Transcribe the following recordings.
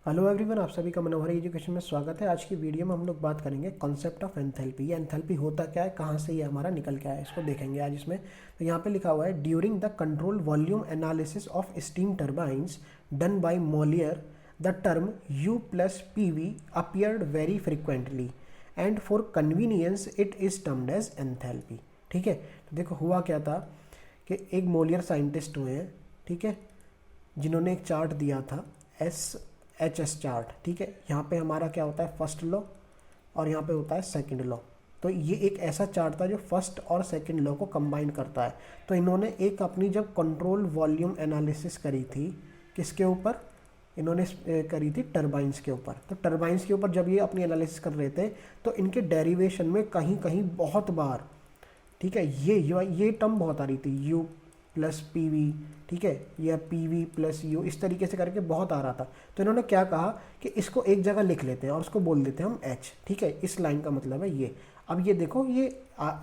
Hello everyone, आप सभी का मनोहर एजुकेशन में स्वागत है। आज की वीडियो में हम लोग बात करेंगे कॉन्सेप्ट ऑफ एंथैल्पी। ये एंथैल्पी होता क्या है, कहाँ से ये हमारा निकल के आया, इसको देखेंगे आज इसमें। तो यहाँ पे लिखा हुआ है, during the control volume analysis of steam turbines done by Mollier the term U plus PV appeared very frequently and for convenience it is termed as enthalpy. ठीक है, तो देखो हुआ क्या था कि एक मोलियर साइंटिस्ट हुए हैं, ठीक है, जिन्होंने एक चार्ट दिया था SHS चार्ट। ठीक है, यहाँ पे हमारा क्या होता है, फर्स्ट लॉ और यहाँ पे होता है सेकंड लॉ। तो ये एक ऐसा चार्ट था जो फर्स्ट और सेकंड लॉ को कंबाइन करता है। तो इन्होंने एक अपनी जब कंट्रोल वॉल्यूम एनालिसिस करी थी, किसके ऊपर, इन्होंने करी थी टर्बाइंस के ऊपर। तो टर्बाइंस के ऊपर जब ये अपनी एनालिसिस कर रहे थे तो इनके डेरिवेशन में कहीं कहीं बहुत बार, ठीक है, ये टर्म बहुत आ रही थी, U प्लस PV, ठीक है, या PV प्लस U, इस तरीके से करके बहुत आ रहा था। तो इन्होंने क्या कहा कि इसको एक जगह लिख लेते हैं और उसको बोल देते हैं हम H। ठीक है, इस लाइन का मतलब है ये। अब ये देखो, ये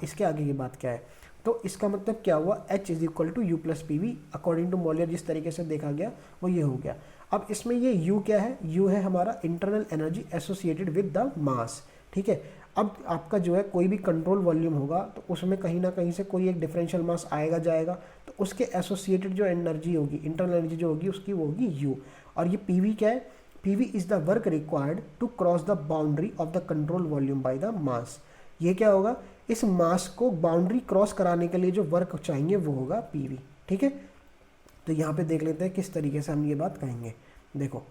इसके आगे की बात क्या है, तो इसका मतलब क्या हुआ, H is equal to U plus PV according to Mollier. जिस तरीके से देखा गया वो ये हो गया। अब इसमें ये U क्या है, U है हमारा internal energy associated with the mass. ठीक है, अब आपका जो है कोई भी कंट्रोल वॉल्यूम होगा तो उसमें कहीं ना कहीं से कोई एक डिफरेंशियल मास आएगा जाएगा, तो उसके एसोसिएटेड जो एनर्जी होगी, इंटरनल एनर्जी जो होगी, उसकी वो होगी U। और ये PV क्या है, PV is the work required to cross the boundary of the control volume by the mass. ये क्या होगा, इस मास को बाउंड्री क्रॉस कराने के लिए जो वर्क चाहिए वो होगा PV। ठीक है, तो यहाँ पे देख लेते हैं किस तरीके से हम ये बात कहेंगे। देखो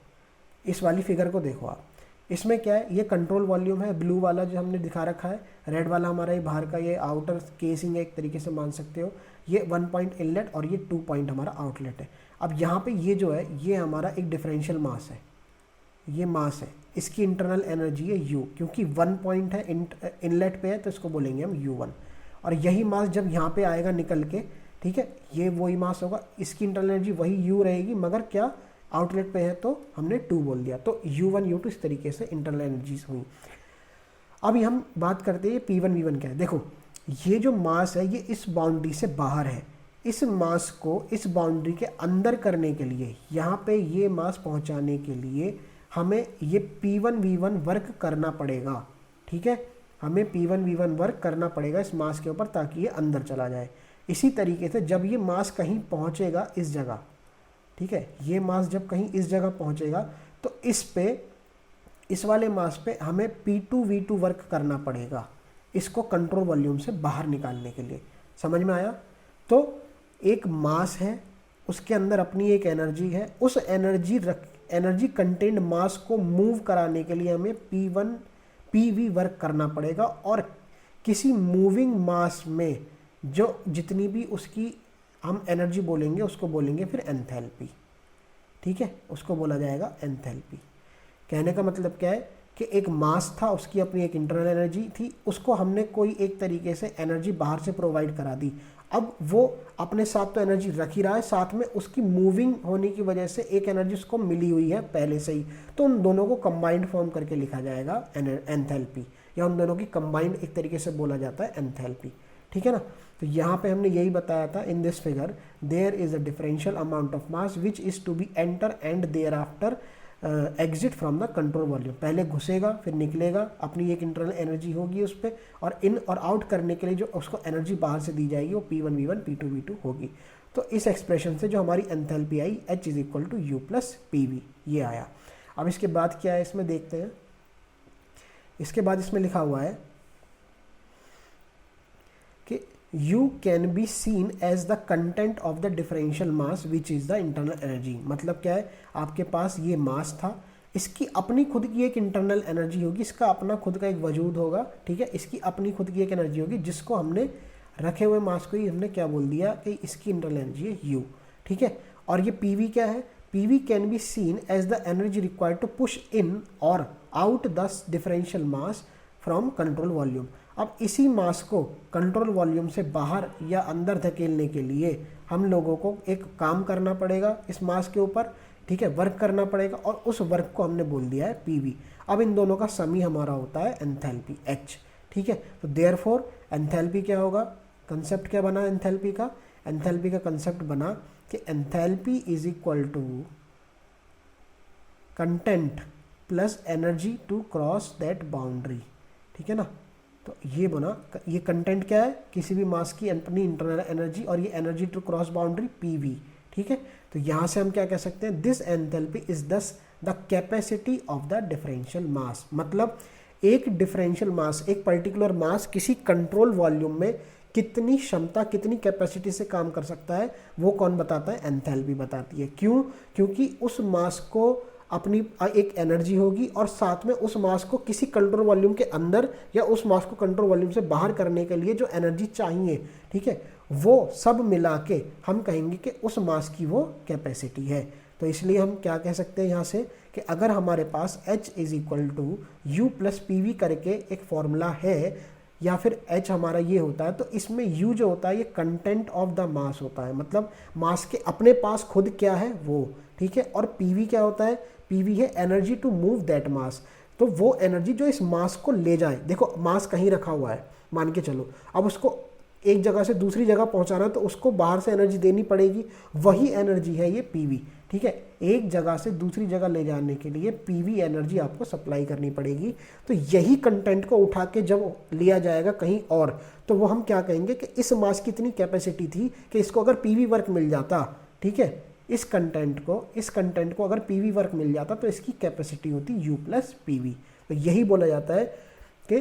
इस वाली फिगर को देखो आप, इसमें क्या है, ये कंट्रोल वॉल्यूम है, ब्लू वाला जो हमने दिखा रखा है, रेड वाला हमारा ये बाहर का ये आउटर केसिंग है, एक तरीके से मान सकते हो। ये 1 पॉइंट इनलेट और ये 2 पॉइंट हमारा आउटलेट है। अब यहाँ पे ये जो है ये हमारा एक डिफरेंशियल मास है, ये मास है, इसकी इंटरनल एनर्जी है U, क्योंकि 1 पॉइंट है इनलेट पे है तो इसको बोलेंगे हम U1। और यही मास जब यहाँ पे आएगा निकल के, ठीक है, ये वही मास होगा, इसकी इंटरनल एनर्जी वही U रहेगी, मगर क्या आउटलेट पे है तो हमने 2 बोल दिया। तो U1 U2 इस तरीके से इंटरनल एनर्जीज हुई। अभी हम बात करते हैं P1 V1 क्या है। देखो ये जो मास है ये इस बाउंड्री से बाहर है, इस मास को इस बाउंड्री के अंदर करने के लिए, यहाँ पे ये मास पहुँचाने के लिए हमें ये P1 V1 वर्क करना पड़ेगा। ठीक है, हमें P1 V1 वर्क करना पड़ेगा इस मास के ऊपर ताकि ये अंदर चला जाए। इसी तरीके से जब ये मास कहीं पहुँचेगा इस जगह, ठीक है, ये मास जब कहीं इस जगह पहुंचेगा तो इस पे, इस वाले मास पे हमें P2 V2 वर्क करना पड़ेगा, इसको कंट्रोल वॉल्यूम से बाहर निकालने के लिए। समझ में आया? तो एक मास है, उसके अंदर अपनी एक एनर्जी है, उस एनर्जी कंटेंट मास को मूव कराने के लिए हमें P1 PV वर्क करना पड़ेगा। और किसी मूविंग मास में जो जितनी भी उसकी हम एनर्जी बोलेंगे उसको बोलेंगे फिर एंथैल्पी। ठीक है, उसको बोला जाएगा एंथैल्पी। कहने का मतलब क्या है कि एक मास था, उसकी अपनी एक इंटरनल एनर्जी थी, उसको हमने कोई एक तरीके से एनर्जी बाहर से प्रोवाइड करा दी। अब वो अपने साथ तो एनर्जी रख ही रहा है, साथ में उसकी मूविंग होने की वजह से एक एनर्जी उसको मिली हुई है पहले से ही, तो उन दोनों को कंबाइंड फॉर्म करके लिखा जाएगा एंथैल्पी, या उन दोनों की कंबाइंड एक तरीके से बोला जाता है एंथैल्पी। ठीक है ना, तो यहाँ पे हमने यही बताया था, in this figure there is a differential amount of mass which is to be enter and there after exit from the control volume. पहले घुसेगा फिर निकलेगा, अपनी एक इंटरनल एनर्जी होगी उस पर, और इन और आउट करने के लिए जो उसको एनर्जी बाहर से दी जाएगी वो P1 V1 P2 V2 होगी। तो इस एक्सप्रेशन से जो हमारी एंथैल्पी आई H is equal to U plus PV, ये आया। अब इसके बाद क्या है इसमें देखते हैं। इसके बाद इसमें लिखा हुआ है कि U can be seen as the content of the differential mass which is the internal energy। मतलब क्या है, आपके पास ये मास था, इसकी अपनी खुद की एक इंटरनल एनर्जी होगी, इसका अपना खुद का एक वजूद होगा। ठीक है, इसकी अपनी खुद की एक एनर्जी होगी जिसको हमने रखे हुए मास को ही हमने क्या बोल दिया कि इसकी इंटरनल एनर्जी है U। ठीक है, और ये PV क्या है, PV can be seen as the energy required to push in or out the differential mass from control volume। अब इसी मास को कंट्रोल वॉल्यूम से बाहर या अंदर धकेलने के लिए हम लोगों को एक काम करना पड़ेगा इस मास के ऊपर। ठीक है, वर्क करना पड़ेगा, और उस वर्क को हमने बोल दिया है PV। अब इन दोनों का सम ही हमारा होता है एंथैल्पी H। ठीक है, तो देयरफॉर एंथैल्पी क्या होगा, कंसेप्ट क्या बना एंथैल्पी का, एंथैल्पी का कंसेप्ट बना कि enthalpy is equal to content plus energy to cross that boundary, ठीक है ना। तो ये बना, ये कंटेंट क्या है, किसी भी मास की अपनी इंटरनल एनर्जी, और ये energy to cross boundary PV, ठीक है। तो यहाँ से हम क्या कह सकते हैं, this enthalpy is thus the capacity of the differential mass. मतलब एक डिफरेंशियल मास, एक पर्टिकुलर मास किसी कंट्रोल वॉल्यूम में कितनी क्षमता, कितनी कैपेसिटी से काम कर सकता है, वो कौन बताता है, एंथैल्पी बताती है। क्यों? क्योंकि उस मास को अपनी एक एनर्जी होगी, और साथ में उस मास को किसी कंट्रोल वॉल्यूम के अंदर या उस मास को कंट्रोल वॉल्यूम से बाहर करने के लिए जो एनर्जी चाहिए, ठीक है, वो सब मिला के हम कहेंगे कि उस मास की वो कैपेसिटी है। तो इसलिए हम क्या कह सकते हैं यहाँ से कि अगर हमारे पास H is equal to U plus P V करके एक फॉर्मूला है, या फिर H हमारा ये होता है, तो इसमें U जो होता है ये कंटेंट ऑफ द मास होता है, मतलब मास के अपने पास खुद क्या है वो, ठीक है। और PV क्या होता है, PV है energy to move that mass, तो वो एनर्जी जो इस मास को ले जाए। देखो मास कहीं रखा हुआ है मान के चलो, अब उसको एक जगह से दूसरी जगह पहुंचाना है तो उसको बाहर से एनर्जी देनी पड़ेगी, वही एनर्जी है ये PV, ठीक है। एक जगह से दूसरी जगह ले जाने के लिए PV एनर्जी आपको सप्लाई करनी पड़ेगी। तो यही कंटेंट को उठा के जब लिया जाएगा कहीं और, तो वो हम क्या कहेंगे कि इस मास की इतनी कैपेसिटी थी कि इसको अगर PV वर्क मिल जाता, ठीक है, इस कंटेंट को अगर PV वर्क मिल जाता तो इसकी कैपेसिटी होती U प्लस PV। तो यही बोला जाता है कि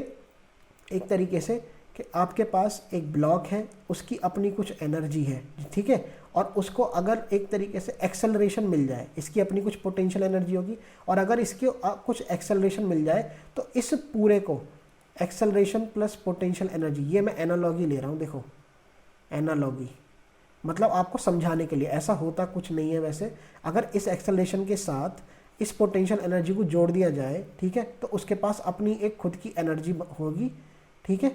एक तरीके से कि आपके पास एक ब्लॉक है, उसकी अपनी कुछ एनर्जी है, ठीक है, और उसको अगर एक तरीके से एक्सेलरेशन मिल जाए, इसकी अपनी कुछ पोटेंशियल एनर्जी होगी, और अगर इसकी कुछ एक्सेलरेशन मिल जाए तो इस पूरे को एक्सेलरेशन प्लस पोटेंशियल एनर्जी, ये मैं एनालॉजी ले रहा हूँ, देखो एनालॉजी मतलब आपको समझाने के लिए, ऐसा होता कुछ नहीं है वैसे। अगर इस एक्सेलरेशन के साथ इस पोटेंशियल एनर्जी को जोड़ दिया जाए, ठीक है, तो उसके पास अपनी एक खुद की एनर्जी होगी, ठीक है,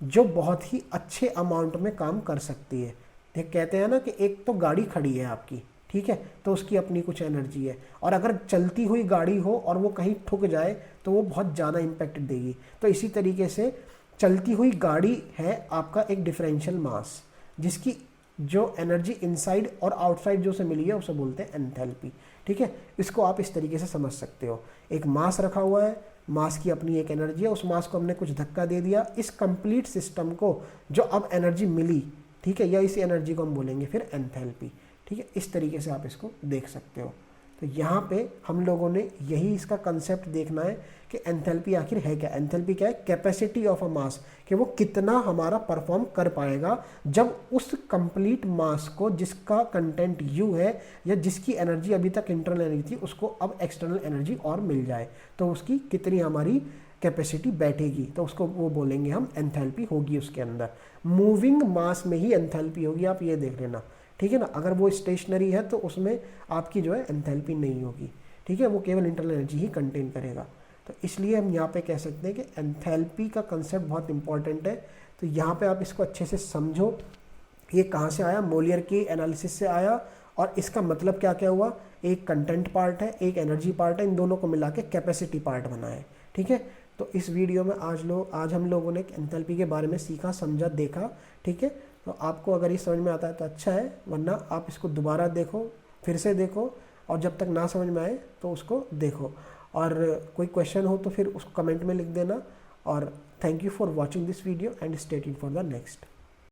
जो बहुत ही अच्छे अमाउंट में काम कर सकती है। देख कहते हैं ना कि एक तो गाड़ी खड़ी है आपकी, ठीक है, तो उसकी अपनी कुछ एनर्जी है, और अगर चलती हुई गाड़ी हो और वो कहीं ठुक जाए तो वो बहुत ज़्यादा इम्पैक्ट देगी। तो इसी तरीके से चलती हुई गाड़ी है आपका एक डिफरेंशियल मास, जिसकी जो एनर्जी इनसाइड और आउटसाइड जो से मिली है उसे बोलते हैं एंथैल्पी, ठीक है। इसको आप इस तरीके से समझ सकते हो, एक मास रखा हुआ है, मास की अपनी एक एनर्जी है, उस मास को हमने कुछ धक्का दे दिया, इस कंप्लीट सिस्टम को जो अब एनर्जी मिली, ठीक है, या इस एनर्जी को हम बोलेंगे फिर एंथैल्पी, ठीक है। इस तरीके से आप इसको देख सकते हो। तो यहाँ पे हम लोगों ने यही इसका कंसेप्ट देखना है कि एंथैल्पी आखिर है क्या। एंथैल्पी क्या है, कैपेसिटी ऑफ अ मास, कि वो कितना हमारा परफॉर्म कर पाएगा जब उस कंप्लीट मास को, जिसका कंटेंट U है या जिसकी एनर्जी अभी तक इंटरनल एनर्जी थी, उसको अब एक्सटर्नल एनर्जी और मिल जाए, तो उसकी कितनी हमारी कैपेसिटी बैठेगी, तो उसको वो बोलेंगे हम एंथैल्पी होगी उसके अंदर। मूविंग मास में ही एंथैल्पी होगी, आप ये देख लेना, ठीक है ना। अगर वो स्टेशनरी है तो उसमें आपकी जो है एंथैल्पी नहीं होगी, ठीक है, वो केवल इंटरनल एनर्जी ही कंटेन करेगा। तो इसलिए हम यहाँ पे कह सकते हैं कि एंथैल्पी का कंसेप्ट बहुत इंपॉर्टेंट है। तो यहाँ पे आप इसको अच्छे से समझो, ये कहाँ से आया, मोलियर की एनालिसिस से आया, और इसका मतलब क्या क्या हुआ, एक कंटेंट पार्ट है, एक एनर्जी पार्ट है, इन दोनों को मिला के कैपेसिटी पार्ट बना है, ठीक है। तो इस वीडियो में आज हम लोगों ने एंथैल्पी के बारे में सीखा, समझा, देखा, ठीक है। तो आपको अगर ये समझ में आता है तो अच्छा है, वरना आप इसको दोबारा देखो, फिर से देखो, और जब तक ना समझ में आए तो उसको देखो। और कोई क्वेश्चन हो तो फिर उसको कमेंट में लिख देना। और thank you for watching this video and stay tuned for the next.